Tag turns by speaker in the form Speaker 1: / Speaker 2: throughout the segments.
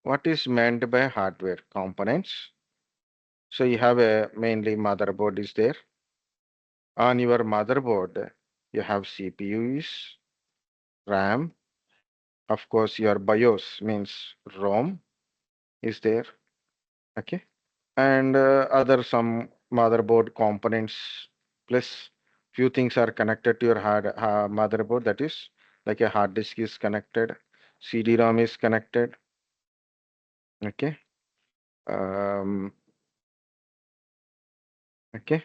Speaker 1: What is meant by hardware components? So you have a mainly motherboard is there. On your motherboard, you have CPUs, RAM, of course your BIOS means ROM is there, okay? And other some motherboard components plus few things are connected to your motherboard, that is like a hard disk is connected, CD-ROM is connected, okay? Um, okay,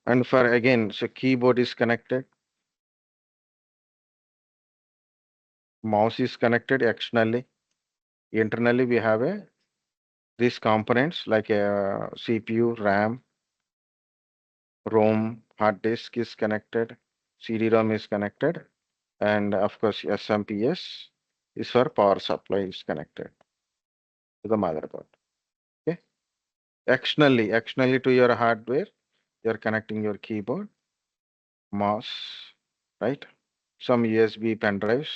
Speaker 1: and for again, so keyboard is connected, mouse is connected externally, internally we have a these components like a CPU, RAM, ROM, hard disk is connected, CD-ROM is connected, and of course SMPS is for power supply is connected to the motherboard. Okay. Externally to your hardware, you're connecting your keyboard, mouse, right? Some USB pen drives,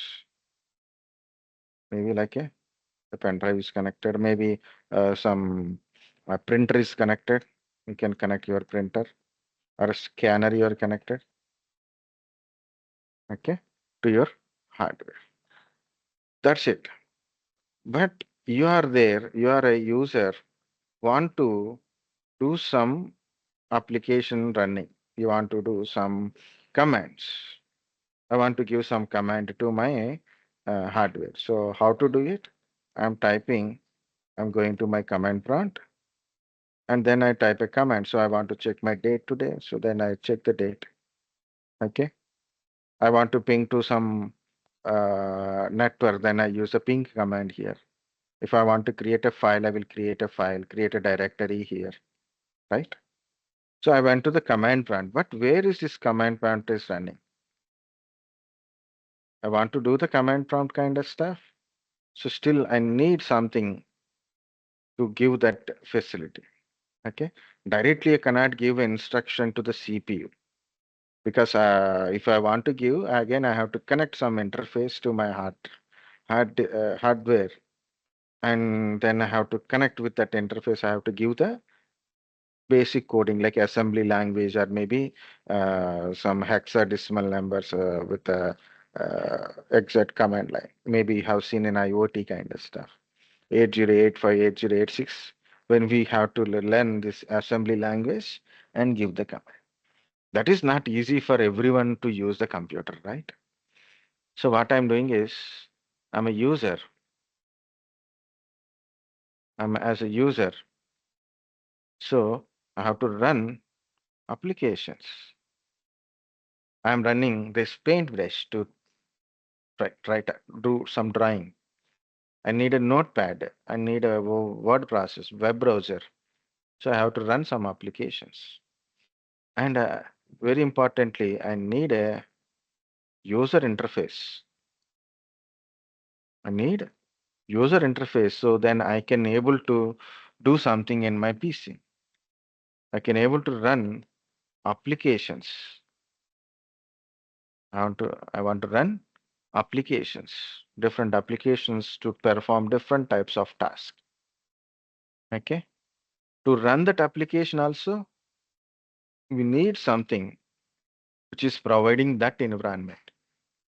Speaker 1: maybe like a the pen drive is connected, maybe some printer is connected. You can connect your printer or a scanner you are connected, okay, to your hardware. That's it. But you are there, you are a user, want to do some application running. You want to do some commands. I want to give some command to my hardware. So how to do it? I'm typing, I'm going to my command prompt and then I type a command. So I want to check my date today. So then I check the date. Okay. I want to ping to some network. Then I use a ping command here. If I want to create a file, I will create a file, create a directory here, right? So I went to the command prompt, but where is this command prompt is running? I want to do the command prompt kind of stuff. So still I need something to give that facility. Okay. Directly I cannot give instruction to the CPU because if I want to give, again, I have to connect some interface to my hardware. And then I have to connect with that interface. I have to give the basic coding like assembly language or maybe some hexadecimal numbers with the exact command line. Maybe you have seen in IoT kind of stuff. 8085, 8086, when we have to learn this assembly language and give the command. That is not easy for everyone to use the computer, right? So what I'm doing is I'm a user. I'm as a user. So I have to run applications. I'm running this paintbrush to try to do some drawing. I need a notepad. I need a word process, web browser. So I have to run some applications. And very importantly, I need a user interface. I need user interface so then I can able to do something in my PC. I can able to run applications. I want to run applications, different applications to perform different types of tasks. Okay. To run that application also, we need something which is providing that environment.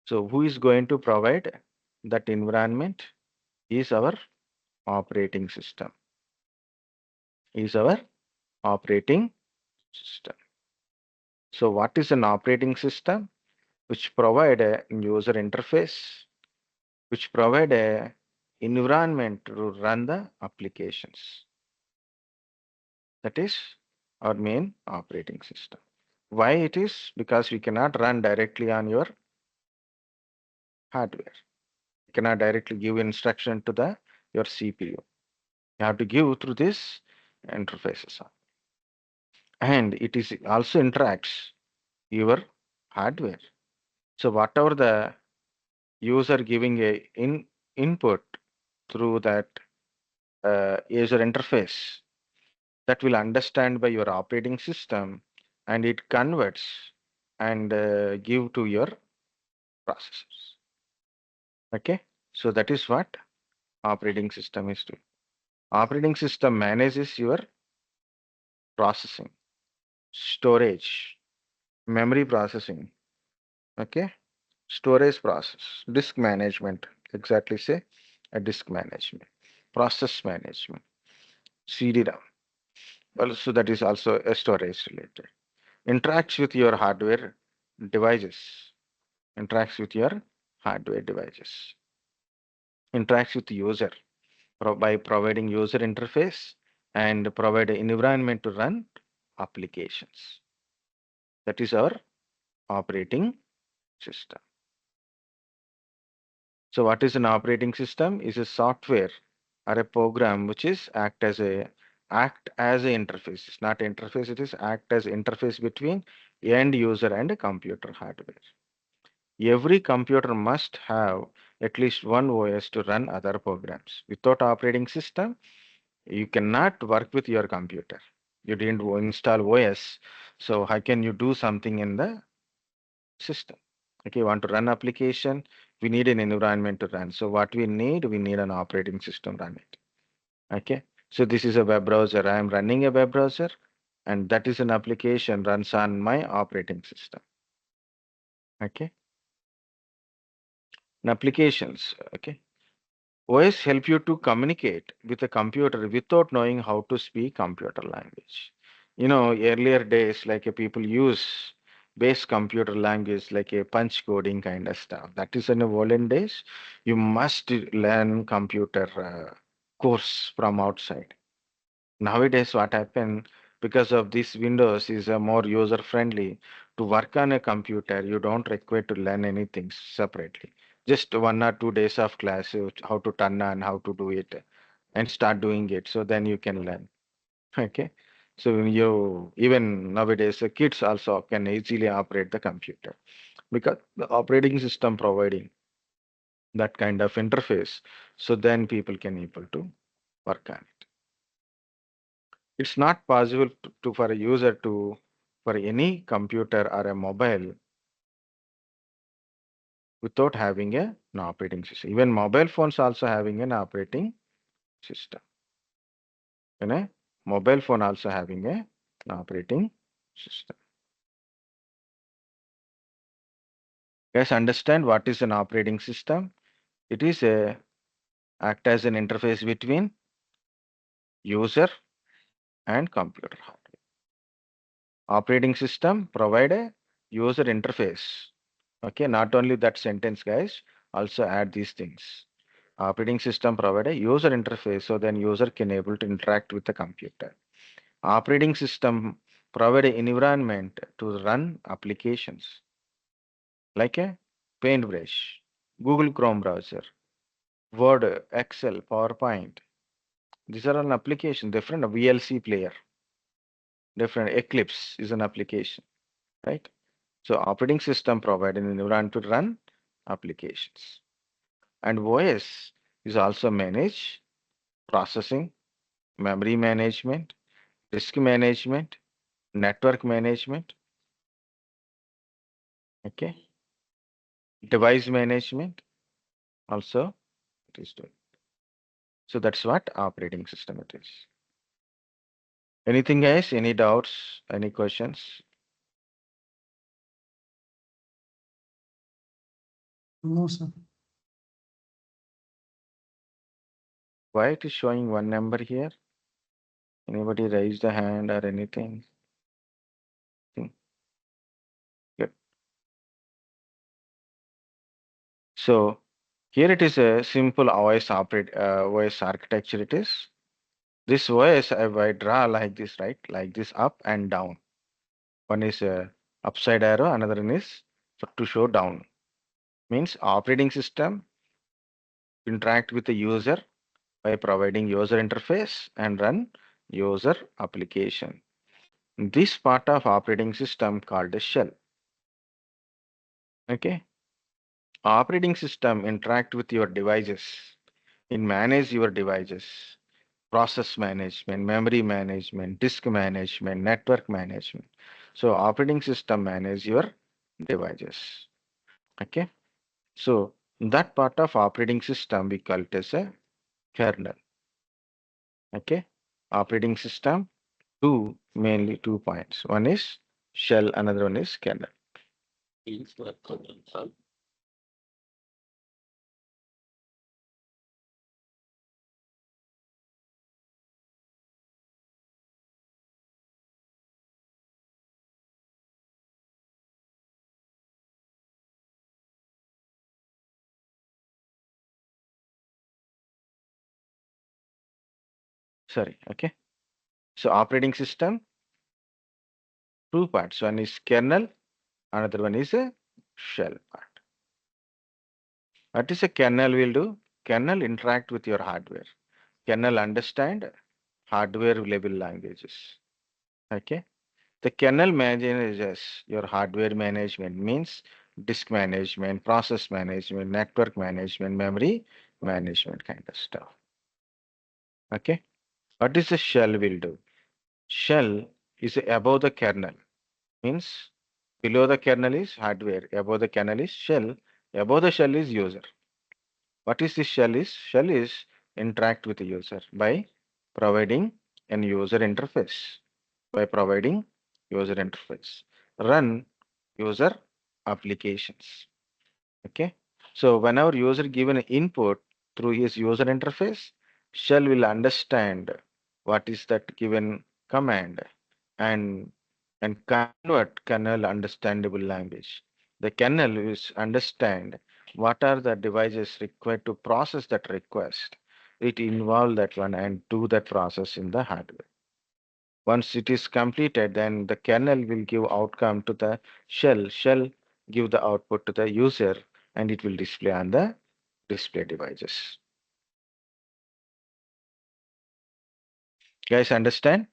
Speaker 1: So who is going to provide that environment is our operating system. Is our operating system. So what is an operating system? Which provide a user interface, which provide a environment to run the applications. That is our main operating system. Why it is? Because we cannot run directly on your hardware. You cannot directly give instruction to the your CPU. You have to give through this interfaces. And it is also interacts your hardware. So whatever the user giving a input through that user interface, that will understand by your operating system and it converts and give to your processors. Okay, so that is what operating system is doing. Operating system manages your processing, storage, memory processing, okay, storage process, disk management, exactly say a disk management, process management, CD-RAM. Also, that is also a storage related. Interacts with your hardware devices. Interacts with your hardware devices. Interacts with user by providing user interface and provide an environment to run applications. That is our operating system. So what is an operating system? Is a software or a program which is act as a interface. It's not interface, it is act as interface between end user and a computer hardware. Every computer must have at least one OS to run other programs. Without operating system, you cannot work with your computer. You didn't install OS, so how can you do something in the system? Okay, want to run application, we need an environment to run. So what we need an operating system run it. Okay, so this is a web browser. I am running a web browser, and that is an application runs on my operating system. Okay, and applications. Okay, OS help you to communicate with a computer without knowing how to speak computer language. You know, earlier days, like people use base computer language like a punch coding kind of stuff. That is in the olden days. You must learn computer course from outside. Nowadays, what happened because of this Windows is a more user friendly to work on a computer. You don't require to learn anything separately. Just 1 or 2 days of class, how to turn on, how to do it, and start doing it. So then you can learn. Okay. So you even nowadays the kids also can easily operate the computer because the operating system providing that kind of interface. So then people can able to work on it. It's not possible for a user to for any computer or a mobile without having an operating system. Even mobile phones also having an operating system. You know, mobile phone also having an operating system. Guys, understand what is an operating system? It is a act as an interface between user and computer hardware. Operating system provide a user interface. Okay, not only that sentence, guys, also add these things. Operating system provide a user interface so then user can able to interact with the computer. Operating system provide an environment to run applications like a paintbrush, Google Chrome browser, Word, Excel, PowerPoint. These are an application, different VLC player, different Eclipse is an application, right? So operating system provide an environment to run applications. And OS is also manage processing, memory management, disk management, network management, okay, device management also it is doing. So that's what operating system it is. Anything guys? Any doubts? Any questions?
Speaker 2: No, sir.
Speaker 1: Why it is showing one number here? Anybody raise the hand or anything? Hmm, good. So here it is a simple OS architecture it is. This OS I draw like this, right? Like this up and down. One is a upside arrow, another one is to show down. Means operating system interact with the user by providing user interface and run user application. This part of operating system called a shell. Okay. Operating system interact with your devices. It manage your devices. Process management, memory management, disk management, network management. So operating system manage your devices. Okay. So that part of operating system we call it as a kernel. Okay. Operating system, two, mainly 2 points. One is shell, another one is kernel. Sorry. Okay. So operating system, 2 parts. One is kernel, another one is a shell part. What is a kernel will do? Kernel interact with your hardware. Kernel understand hardware level languages. Okay. The kernel manages your hardware management means disk management, process management, network management, memory management kind of stuff. Okay. What is the shell will do? Shell is above the kernel means below the kernel is hardware, above the kernel is shell, above the shell is user. What is this shell is? Shell is interact with the user by providing an user interface. By providing user interface. Run user applications. Okay. So whenever user given an input through his user interface, shell will understand what is that given command and convert kernel understandable language. The kernel is understand what are the devices required to process that request. It involve that one and do that process in the hardware. Once it is completed, then the kernel will give outcome to the shell. Shell give the output to the user and it will display on the display devices. Guys understand?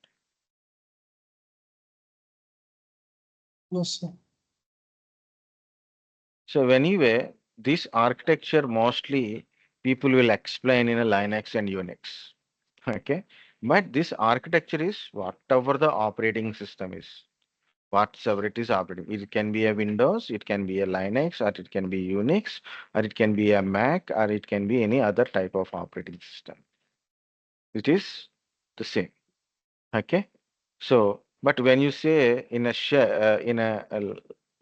Speaker 2: Yes, sir.
Speaker 1: So anyway, this architecture mostly people will explain in a Linux and Unix. Okay. But this architecture is whatever the operating system is. Whatsoever it is operating. It can be a Windows, it can be a Linux, or it can be Unix, or it can be a Mac, or it can be any other type of operating system. It is the same. Okay. So, but when you say in a shell,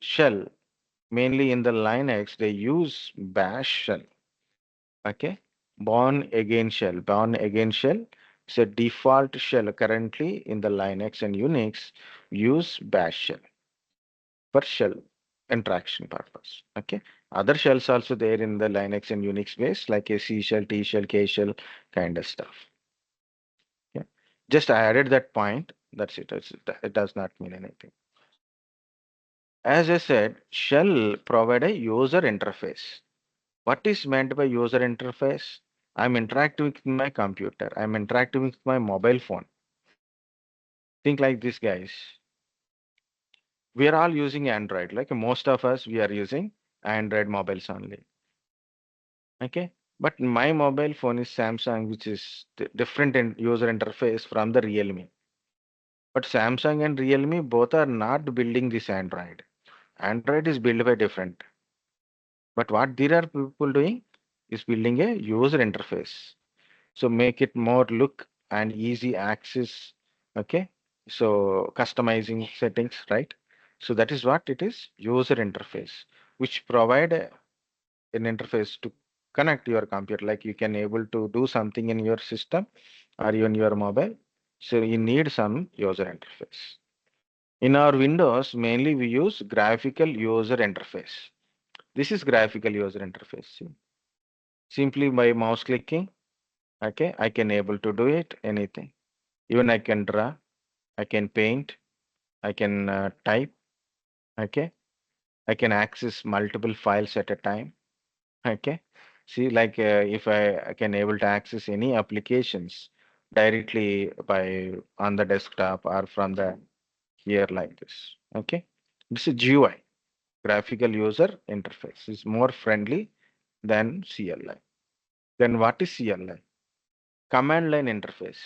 Speaker 1: shell, mainly in the Linux, they use Bash shell. Okay. Born again shell. Born again shell is a default shell currently in the Linux and Unix. Use Bash shell for shell interaction purpose. Okay. Other shells also there in the Linux and Unix base like a C shell, T shell, K shell kind of stuff. Yeah. Just I added that point. That's it. It does not mean anything. As I said, shell provide a user interface. What is meant by user interface? I'm interacting with my computer. I'm interacting with my mobile phone. Think like this, guys. We are all using Android. Like most of us, we are using Android mobiles only. Okay. But my mobile phone is Samsung, which is different in user interface from the Realme. But Samsung and Realme both are not building this Android. Android is built by different. But what there are people doing is building a user interface. So make it more look and easy access. Okay. So customizing settings, right? So that is what it is, user interface, which provide an interface to connect your computer. Like you can able to do something in your system or in your mobile. So you need some user interface. In our Windows, mainly we use graphical user interface. This is graphical user interface. See. Simply by mouse clicking, okay, I can able to do it, anything. Even I can draw, I can paint, I can type, okay. I can access multiple files at a time, okay. See, like if I can able to access any applications directly by on the desktop or from the here like this, okay. This is GUI, graphical user interface. Is more friendly than CLI. Then what is CLI? Command line interface.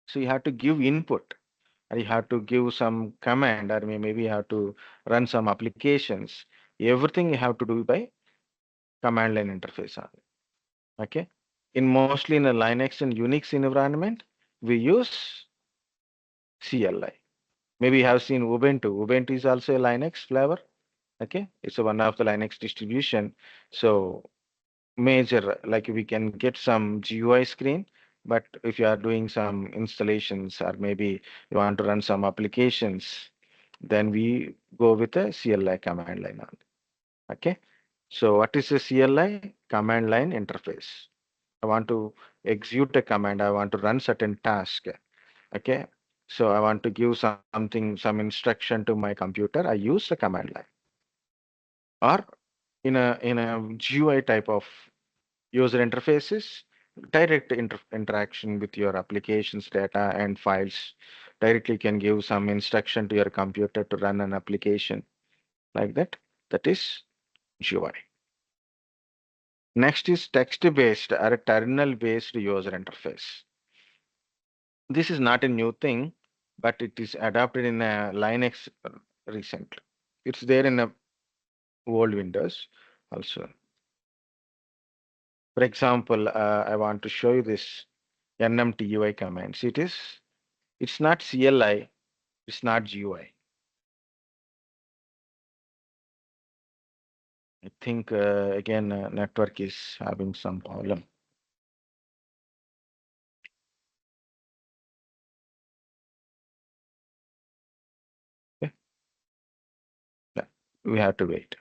Speaker 1: So you have to give input, or you have to give some command, or maybe you have to run some applications. Everything you have to do by command line interface only. Okay. mostly in a Linux and Unix environment, we use CLI. Maybe you have seen Ubuntu. Ubuntu is also a Linux flavor. Okay, it's one of the Linux distribution. So major, like we can get some GUI screen, but if you are doing some installations or maybe you want to run some applications, then we go with a CLI command line only. Okay, so what is a CLI? Command line interface. I want to execute a command. I want to run certain task. Okay, so I want to give something, some instruction to my computer. I use the command line, or in a GUI type of user interfaces, direct interaction with your applications, data, and files. Directly can give some instruction to your computer to run an application like that. That is GUI. Next is text-based or a terminal-based user interface. This is not a new thing, but it is adopted in a Linux recently. It's there in a old Windows also. For example, I want to show you this nmtui commands. It's not CLI, it's not GUI. I think again network is having some problem. Okay, yeah, we have to wait.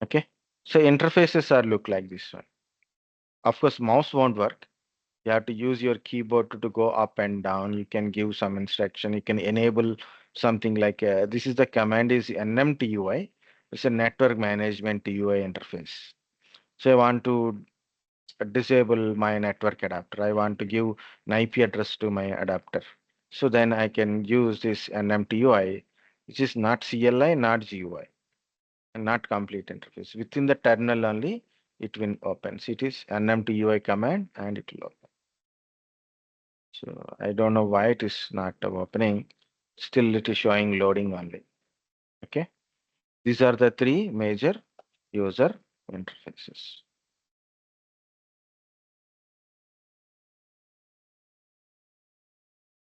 Speaker 1: Okay, so interfaces are look like this one. Of course, mouse won't work. You have to use your keyboard to go up and down. You can give some instruction. You can enable something like this is the command is nmtui. It's a network management UI interface. So I want to disable my network adapter. I want to give an IP address to my adapter. So then I can use this nmtui, which is not CLI, not GUI, and not complete interface. Within the terminal only, it will open. So it is nmtui command and it will open. So I don't know why it is not opening. Still it is showing loading only. Okay. These are the three major user interfaces.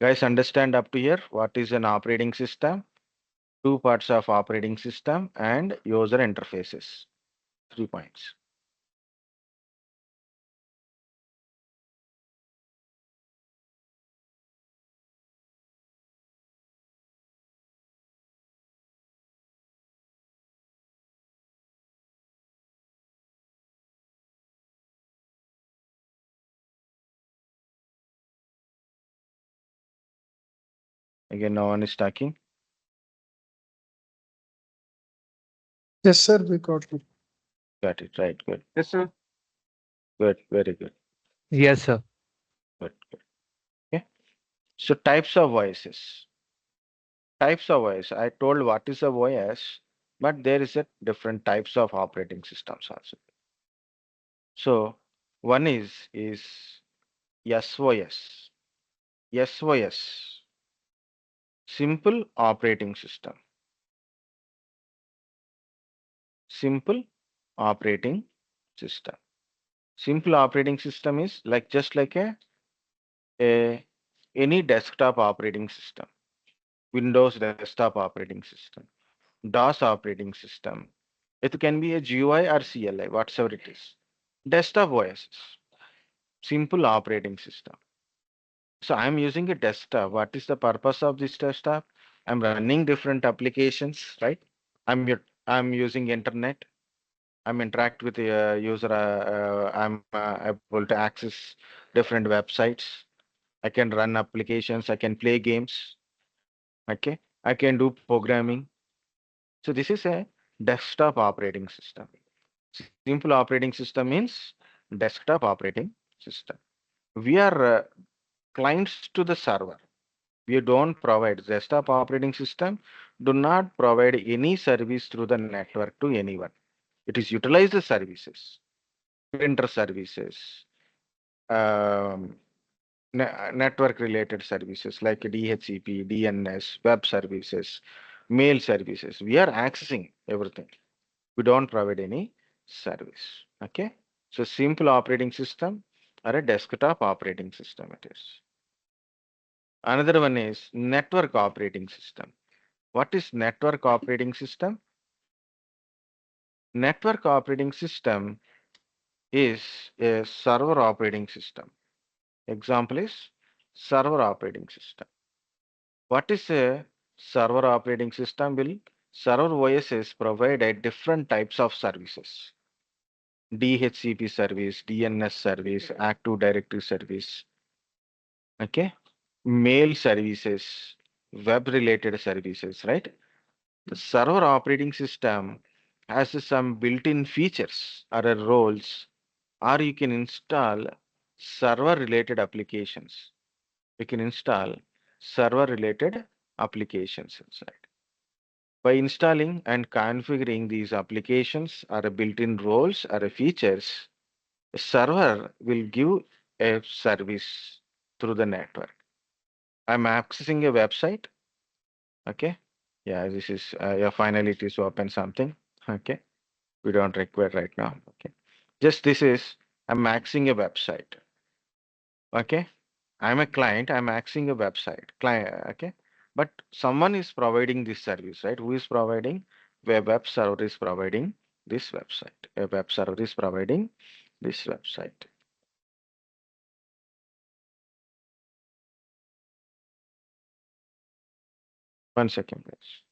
Speaker 1: Guys, understand up to here what is an operating system? Two parts of operating system and user interfaces. 3 points. Again, no one is talking.
Speaker 2: Yes, sir, we got it.
Speaker 1: Got it. Right. Good.
Speaker 3: Yes, sir.
Speaker 1: Good. Very good.
Speaker 3: Yes, sir.
Speaker 1: Good. Good. Okay. So types of voices. Types of voice. I told what is a voice, but there is a different types of operating systems also. So one is SOS. SOS. Simple operating system. Simple operating system. Simple operating system is like just like a any desktop operating system, Windows desktop operating system, DOS operating system. It can be a GUI or CLI, whatsoever it is. Desktop OS, simple operating system. So I'm using a desktop. What is the purpose of this desktop? I'm running different applications, right? I'm using internet. I'm interact with the user. I'm able to access different websites. I can run applications. I can play games. Okay. I can do programming. So this is a desktop operating system. Simple operating system means desktop operating system. We are clients to the server. We don't provide desktop operating system, do not provide any service through the network to anyone. It is utilize the services, printer services, um, network related services like DHCP, DNS, web services, mail services. We are accessing everything. We don't provide any service. Okay. So simple operating system or a desktop operating system it is. Another one is network operating system. What is network operating system? Network operating system is a server operating system. Example is server operating system. What is a server operating system? Will server OSs provide a different types of services. DHCP service, DNS service, Active Directory service, okay, mail services, web related services, right? The server operating system has some built-in features or roles, or you can install server related applications. You can install server related applications inside. By installing and configuring these applications or built-in roles or features, a server will give a service through the network. I'm accessing a website. Okay. Yeah, this is, yeah, finally it is open something. Okay. We don't require right now. Okay. Just this is, I'm accessing a website. Okay. I'm a client, I'm accessing a website. Client, okay. But someone is providing this service, right? Who is providing? Web server is providing this website. A web server is providing this website. One second, please.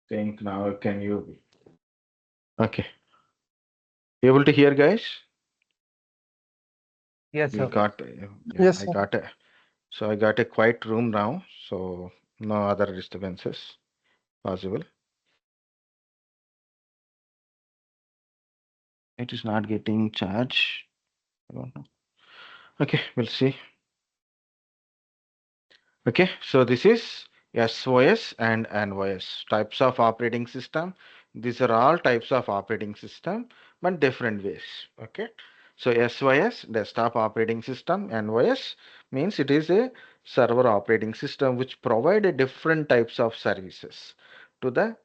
Speaker 1: Think now, can you? Okay. Able to hear, guys?
Speaker 3: Yes,
Speaker 1: You
Speaker 3: sir.
Speaker 1: got, yeah,
Speaker 2: Yes,
Speaker 1: I
Speaker 2: sir.
Speaker 1: got it. So I got a quiet room now, so no other disturbances possible. It is not getting charge. I don't know. Okay, we'll see. Okay, so this is SOS and NOS types of operating system. These are all types of operating system, but different ways. Okay, so SOS, desktop operating system, NOS means it is a server operating system which provide a different types of services to the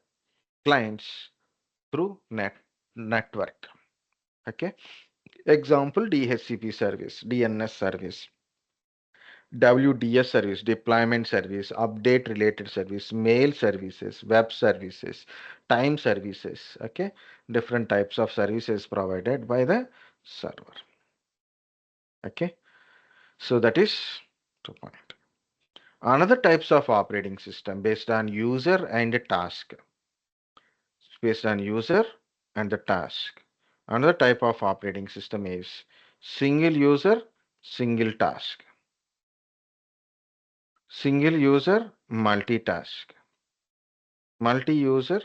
Speaker 1: clients through network. Okay, example DHCP service, DNS service, WDS service, deployment service, update related service, mail services, web services, time services. Okay, different types of services provided by the server. Okay, so that is 2 point. Another types of operating system based on user and the task. Based on user and the task. Another type of operating system is single user, single task. single user multitask, multi-user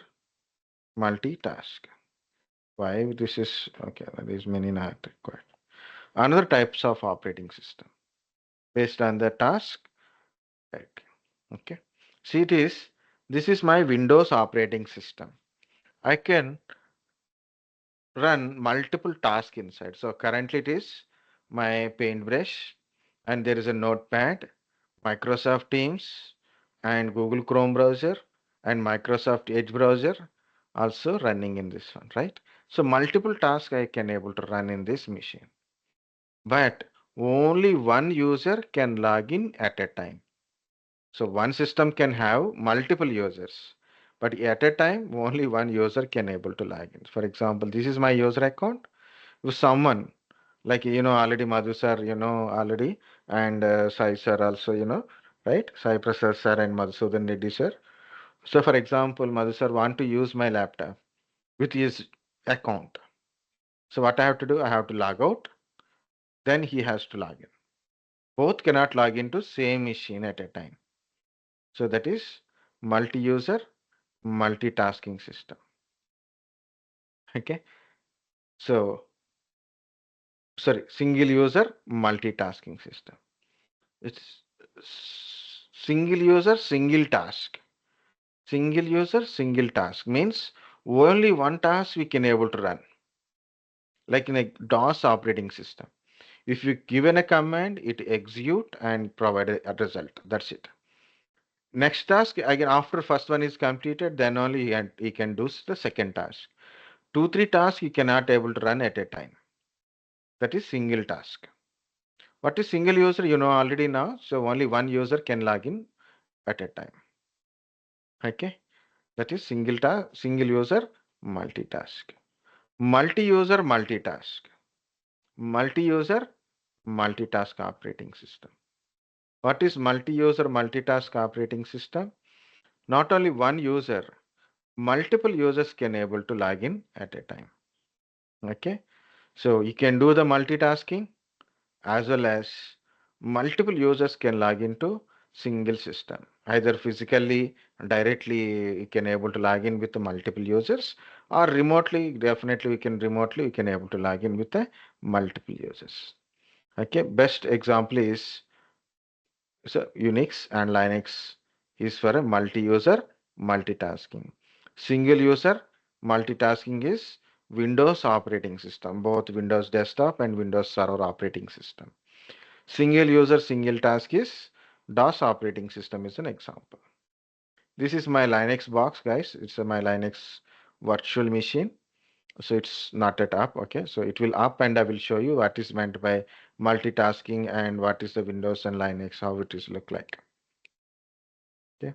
Speaker 1: multitask. Why this is okay? There is many not required. Another types of operating system based on the task. Right. Okay. See it is. This is my Windows operating system. I can run multiple tasks inside. So currently it is my paintbrush and there is a notepad, Microsoft Teams and Google Chrome browser and Microsoft Edge browser also running in this one, right? So multiple tasks I can able to run in this machine, but only one user can log in at a time. So one system can have multiple users, but at a time only one user can able to log in. For example, this is my user account. If someone like already Madhu sir, already, and Sai sir also, right? Sai Prasad sir and Madhusudan Reddy sir. So for example, Madhu sir want to use my laptop with his account. So what I have to do? I have to log out. Then he has to log in. Both cannot log into same machine at a time. So that is multi-user multitasking system. Okay. So sorry, single user multitasking system. It's single user single task. Single user single task means only one task we can able to run, like in a DOS operating system. If you given a command, it execute and provide a result. That's it. Next task again after first one is completed, then only he can do the second task. Two, three tasks you cannot able to run at a time. That is single task. What is single user? You know already now. So only one user can log in at a time. Okay. That is single user multitask. Multi-user multitask. Multi-user multitask operating system. What is multi-user multitask operating system? Not only one user, multiple users can able to log in at a time. Okay. So you can do the multitasking as well as multiple users can log into single system. Either physically, directly you can able to log in with the multiple users, or remotely, definitely we can able to log in with the multiple users. Okay, best example is so Unix and Linux is for a multi-user multitasking. Single user multitasking is Windows operating system, both Windows desktop and Windows Server operating system. Single user single task is DOS operating system is an example. This is my Linux box, guys. It's my Linux virtual machine. So it's not at up. Okay. So it will up and I will show you what is meant by multitasking and what is the Windows and Linux, how it is look like. Okay.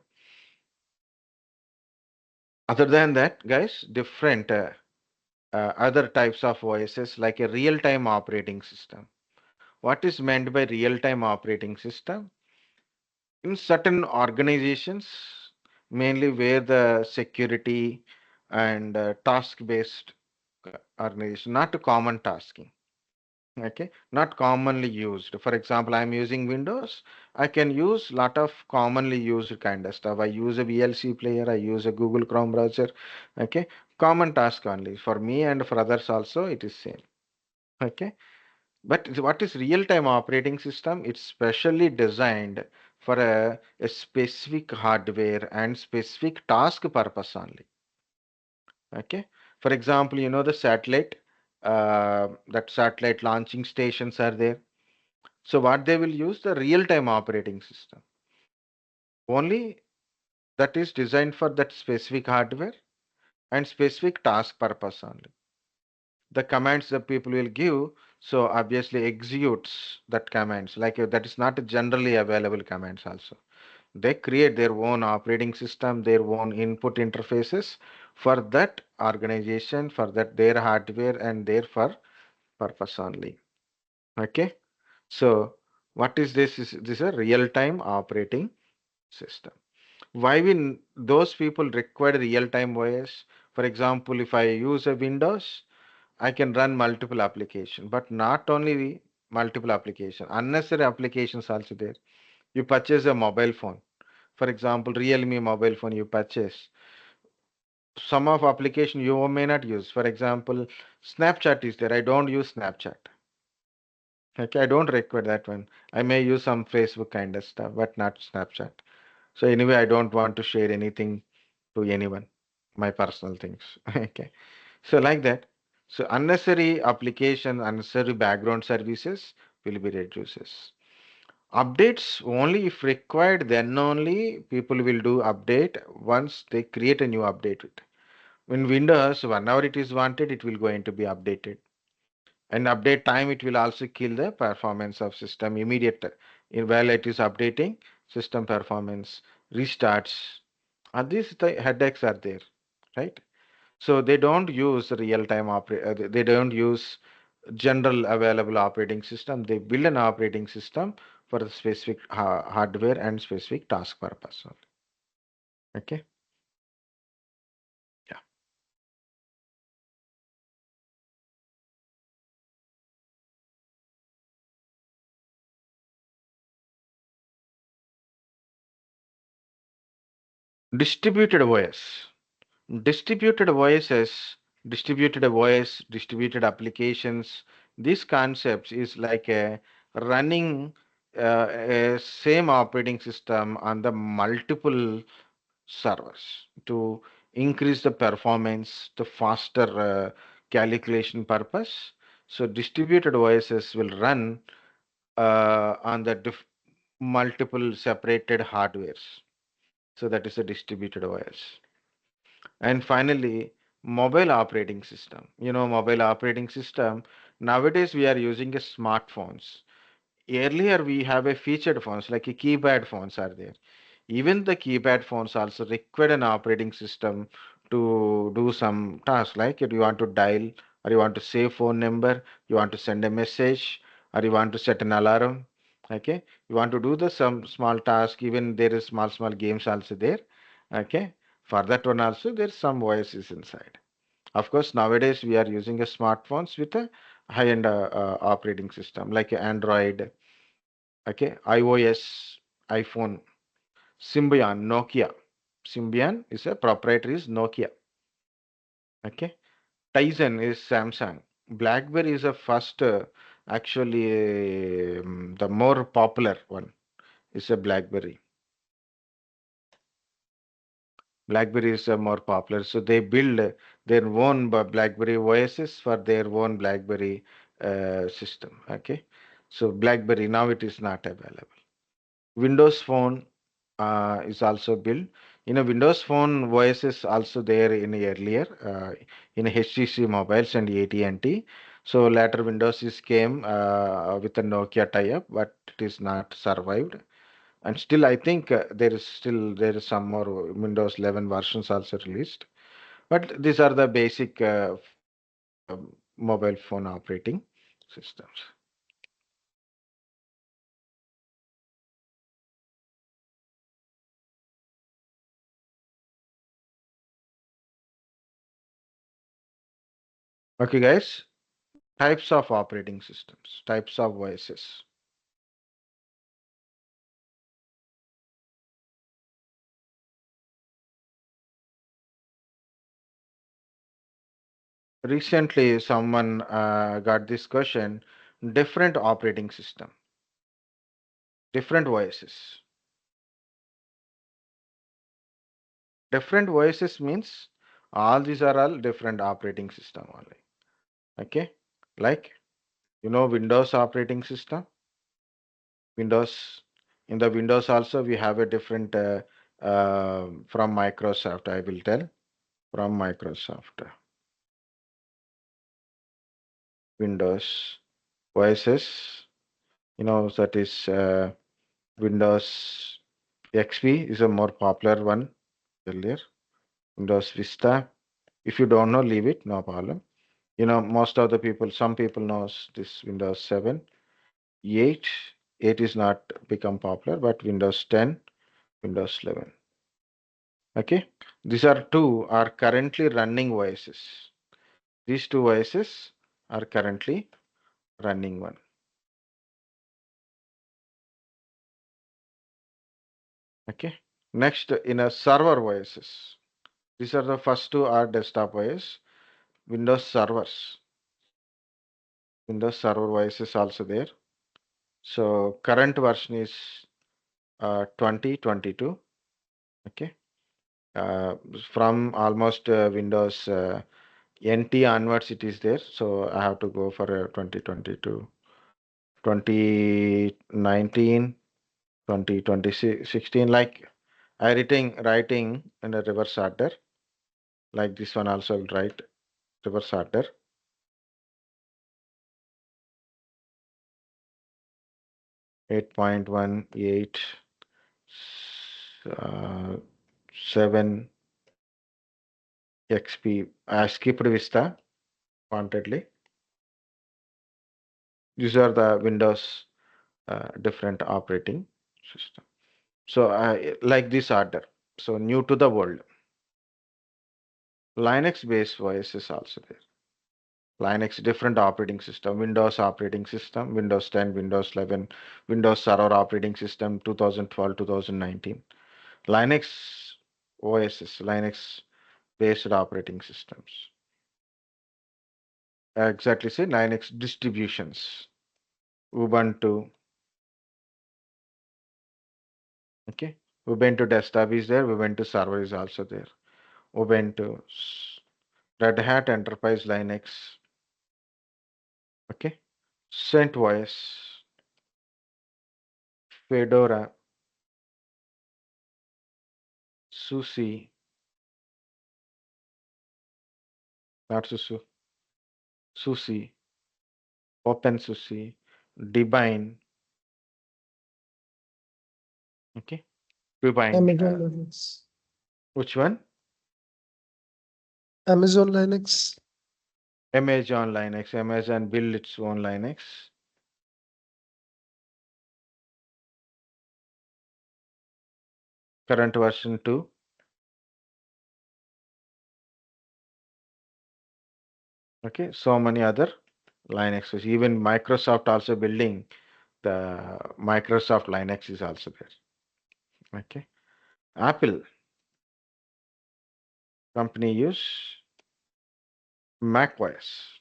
Speaker 1: Other than that, guys, different other types of OSs like a real-time operating system. What is meant by real-time operating system? In certain organizations, mainly where the security and task-based organization, not common tasking. Okay, not commonly used. For example, I'm using Windows. I can use lot of commonly used kind of stuff. I use a VLC player. I use a Google Chrome browser. Okay, common task only for me and for others also. It is same. Okay, but what is real-time operating system? It's specially designed for a specific hardware and specific task purpose only. Okay. For example, the satellite, that satellite launching stations are there. So what they will use the real-time operating system. Only that is designed for that specific hardware and specific task purpose only. The commands that people will give, so obviously executes that commands. Like that is not a generally available commands also. They create their own operating system, their own input interfaces for that organization, for that their hardware and their for purpose only. Okay. So what is this? This is a real-time operating system. Why will those people require real-time OS? For example, if I use a Windows, I can run multiple applications, but not only multiple application, unnecessary applications also there. You purchase a mobile phone. For example, Realme mobile phone you purchase. Some of application you may not use. For example, Snapchat is there. I don't use Snapchat. Okay, I don't require that one. I may use some Facebook kind of stuff, but not Snapchat. So anyway, I don't want to share anything to anyone, my personal things. Okay. So like that. So unnecessary application, unnecessary background services will be reduces. Updates only if required, then only people will do update once they create a new update. In Windows, whenever it is wanted, it will going to be updated. And update time, it will also kill the performance of system immediate. While it is updating, system performance restarts. And these the headaches are there, right? So they don't use real-time they don't use general available operating system. They build an operating system for the specific hardware and specific task purpose only. Okay. Yeah. Distributed OS. Distributed OSs, distributed OS, distributed applications, these concepts is like a running a same operating system on the multiple servers to increase the performance, the faster calculation purpose. So distributed OSs will run on the multiple separated hardwares. So that is a distributed OS. And finally, mobile operating system. Mobile operating system, nowadays we are using a smartphones. Earlier we have a featured phones like a keypad phones are there. Even the keypad phones also require an operating system to do some tasks like if you want to dial or you want to save phone number, you want to send a message or you want to set an alarm. Okay, you want to do the some small task. Even there is small games also there. Okay, for that one also there's some voices inside. Of course, nowadays we are using a smartphones with a high-end operating system like Android, okay, iOS, iPhone, Symbian, Nokia. Symbian is a proprietary is Nokia. Okay. Tizen is Samsung. BlackBerry is a first, actually, the more popular one is a BlackBerry. BlackBerry is more popular. So they build their own BlackBerry OSs for their own BlackBerry system. Okay. So BlackBerry now it is not available. Windows Phone is also built. Windows Phone OS is also there in earlier in HTC mobiles and AT&T. So later Windows is came with a Nokia tie-up, but it is not survived. And still, I think there is some more Windows 11 versions also released. But these are the basic mobile phone operating systems. Okay, guys. Types of operating systems, types of OSs. Recently, someone got this question, different operating system, different OSs. Different OSs means all these are all different operating system only. Okay, like Windows operating system, Windows. In the Windows also we have a different from Microsoft. I will tell from Microsoft Windows OSs. That is Windows XP is a more popular one earlier. Windows Vista. If you don't know, leave it, no problem. Most of the people, some people knows this Windows 7, 8. 8 is not become popular, but Windows 10, Windows 11. Okay. These are two are currently running OSs. These two OSs are currently running one. Okay. Next, in a server OSs. These are the first two are desktop OS. Windows servers. Windows Server OS is also there. So current version is 2022. Okay. Uh, from almost Windows NT onwards it is there. So I have to go for 2022, 2019, 2016. Like I writing in a reverse order. Like this one also will write reverse order. 8.1, 8, 7 XP. I skipped Vista wantedly. These are the Windows different operating system. So I like this order. So new to the world. Linux based OS is also there. Linux different operating system, Windows operating system, Windows 10, Windows 11, Windows Server operating system 2012, 2019. Linux OSs, Linux based operating systems. Exactly say Linux distributions. Ubuntu, okay. Ubuntu desktop is there, Ubuntu server is also there. Ubuntu, Red Hat Enterprise Linux, okay. CentOS, Fedora, SUSE, not SUSE, SUSE, OpenSUSE, Debian, okay. Debian,
Speaker 2: Amazon Linux.
Speaker 1: which one?
Speaker 2: Amazon Linux.
Speaker 1: Amazon Linux. Amazon build its own Linux. Current version 2. Okay. So many other Linuxes. Even Microsoft also building the Microsoft Linux is also there. Okay. Apple company use macOS.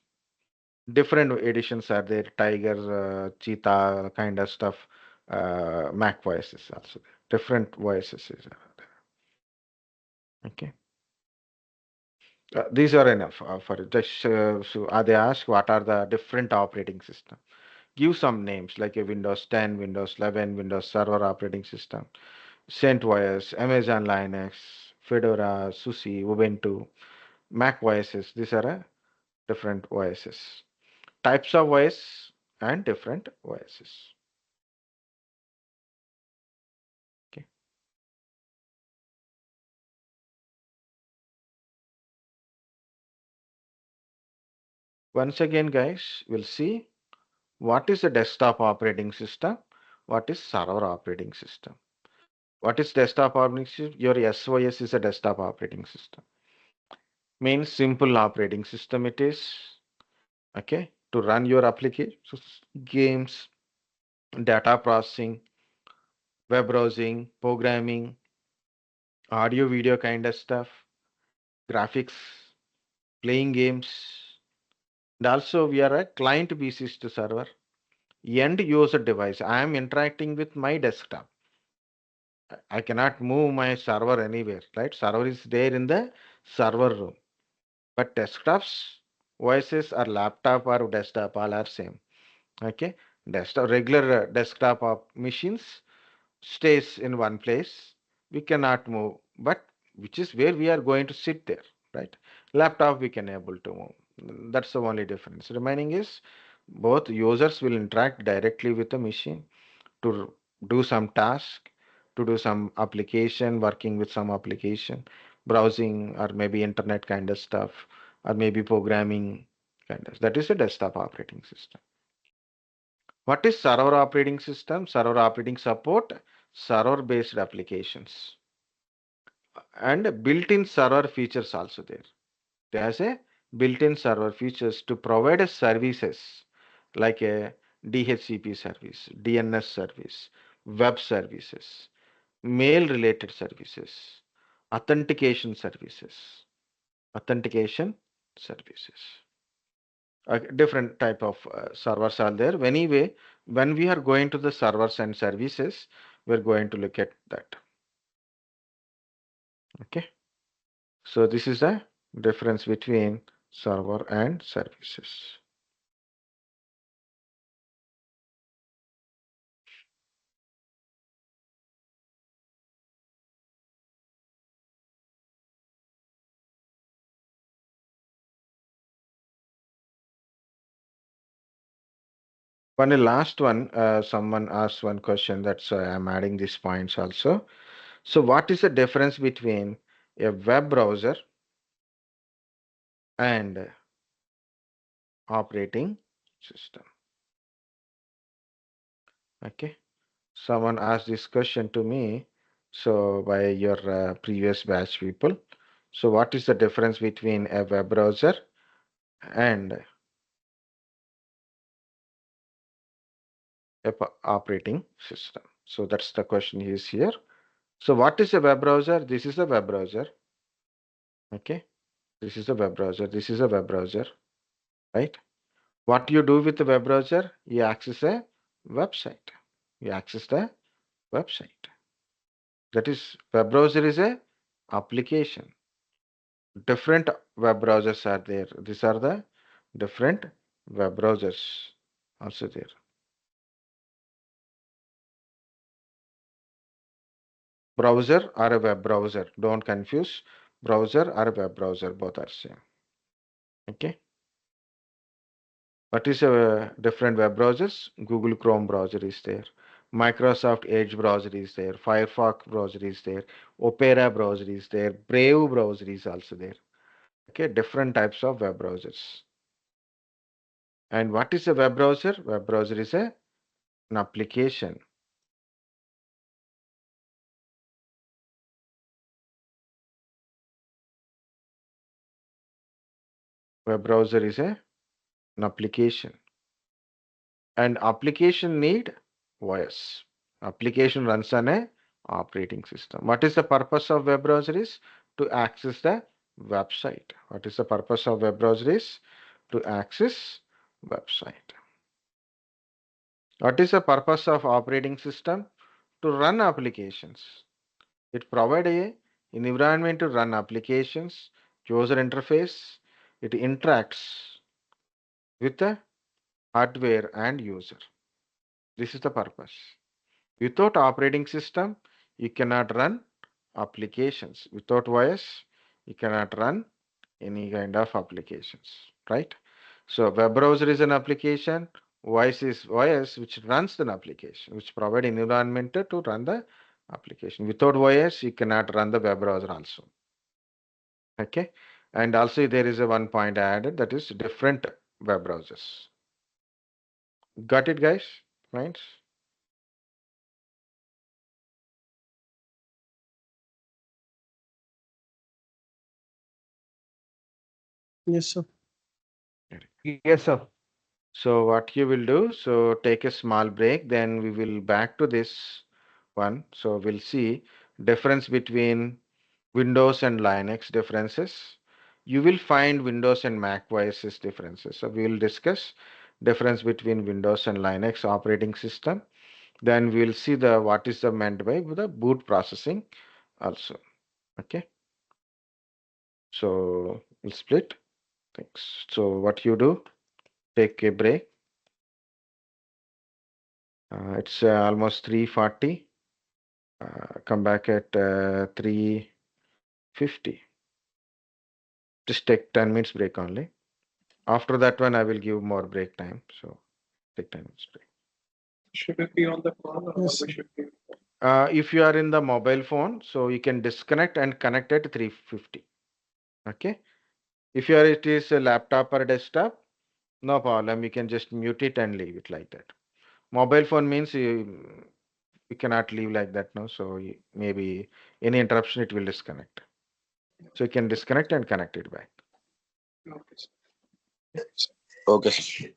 Speaker 1: Different editions are there. Tiger, cheetah kind of stuff. macOS is also there. Different voices is there. Okay. These are enough for just so they ask what are the different operating system. Give some names like a Windows 10, Windows 11, Windows Server operating system, CentOS, Amazon Linux, Fedora, SUSE, Ubuntu, Mac OSs. These are different OSs. Types of OS and different OSs. Okay. Once again, guys, we'll see what is a desktop operating system, what is server operating system. What is desktop operating system? Your SOS is a desktop operating system. Means simple operating system it is. Okay. To run your applications, games, data processing, web browsing, programming, audio, video kind of stuff, graphics, playing games. And also we are a client basis to server, end user device. I am interacting with my desktop. I cannot move my server anywhere, right? Server is there in the server room. But desktops, OSs or laptop or desktop all are same. Okay, desktop regular desktop of machines stays in one place. We cannot move, but which is where we are going to sit there, right? Laptop we can able to move. That's the only difference. Remaining is both users will interact directly with the machine to do some task, to do some application, working with some application, browsing or maybe internet kind of stuff, or maybe programming kind of. That is a desktop operating system. What is server operating system? Server operating support, server-based applications, and built-in server features also there. There's a built-in server features to provide a services like a DHCP service, DNS service, web services, mail related services, authentication services, authentication services. Different type of servers are there. Anyway, when we are going to the servers and services, we're going to look at that. Okay. So this is the difference between server and services. One last one, someone asked one question. That's why I'm adding these points also. So what is the difference between a web browser and operating system? Okay. Someone asked this question to me. So by your previous batch people. So what is the difference between a web browser and a operating system? So that's the question is here. So what is a web browser? This is a web browser. Okay. This is a web browser. This is a web browser, right? What you do with the web browser? You access a website. You access the website. That is, web browser is a application. Different web browsers are there. These are the different web browsers also there. Browser or a web browser. Don't confuse browser or a web browser. Both are same. Okay. What is a different web browsers? Google Chrome browser is there. Microsoft Edge browser is there. Firefox browser is there. Opera browser is there. Brave browser is also there. Okay, different types of web browsers. And what is a web browser? Web browser is an application. Web browser is an application. And application need OS. Application runs on a operating system. What is the purpose of web browser is to access the website. What is the purpose of web browser is to access website. What is the purpose of operating system? To run applications. It provides an environment to run applications, user interface. It interacts with the hardware and user. This is the purpose. Without operating system, you cannot run applications. Without OS, you cannot run any kind of applications, right? So web browser is an application. OS is OS which runs an application, which provide an environment to run the application. Without OS, you cannot run the web browser also. Okay. And also there is a one point I added, that is different web browsers. Got it, guys? Right?
Speaker 2: Yes, sir.
Speaker 3: Yes, sir.
Speaker 1: So what you will do, so take a small break, then we will back to this one. So we'll see difference between Windows and Linux differences. You will find Windows and Mac OS's differences. So we will discuss difference between Windows and Linux operating system. Then we will see the what is the meant by the boot processing also. Okay. So we'll split things. So what you do, take a break. It's almost 3:40. Come back at 3:50. Just take 10 minutes break only. After that one, I will give more break time. So take 10 minutes break.
Speaker 4: Should it be on the phone or
Speaker 2: Yes.
Speaker 4: we should be?
Speaker 1: If you are in the mobile phone, so you can disconnect and connect at 3:50. Okay. If you are it is a laptop or desktop, no problem. You can just mute it and leave it like that. Mobile phone means you cannot leave like that now. So maybe any interruption, it will disconnect. So you can disconnect and connect it back.
Speaker 4: Okay, sir.
Speaker 5: Okay, sir.